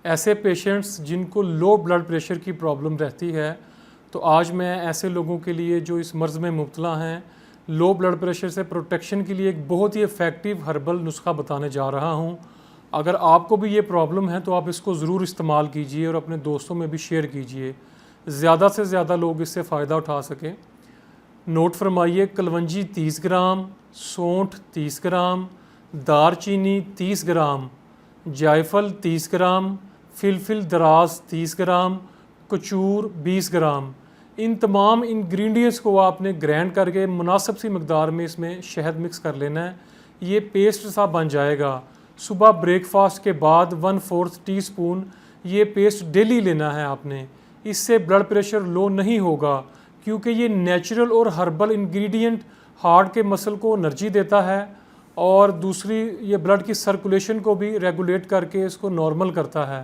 ऐसे पेशेंट्स जिनको low blood pressure की प्रॉब्लम रहती है, तो आज मैं ऐसे लोगों के लिए जो इस मर्ज़ में मुब्तला हैं, लो ब्लड प्रेशर से प्रोटेक्शन के लिए एक बहुत ही इफ़ेक्टिव हर्बल नुस्खा बताने जा रहा हूं। अगर आपको भी ये प्रॉब्लम है तो आप इसको ज़रूर इस्तेमाल कीजिए और अपने दोस्तों में भी शेयर कीजिए, ज़्यादा से ज़्यादा लोग इससे फ़ायदा उठा सकें। नोट फरमाइए, कलवंजी 30 ग्राम, सौंठ 30 ग्राम, दारचीनी 30 ग्राम, जायफल 30 ग्राम, फिलफिल दराज 30 ग्राम, कचूर 20 ग्राम। इन तमाम इंग्रेडिएंट्स को आपने ग्राइंड करके मुनासिब सी मकदार में इसमें शहद मिक्स कर लेना है। ये पेस्ट सा बन जाएगा। सुबह ब्रेकफास्ट के बाद 1/4 टीस्पून ये पेस्ट डेली लेना है आपने। इससे ब्लड प्रेशर लो नहीं होगा, क्योंकि ये नेचुरल और हर्बल इंग्रेडिएंट हार्ट के मसल को एनर्जी देता है और दूसरी ये ब्लड की सर्कुलेशन को भी रेगुलेट करके इसको नॉर्मल करता है।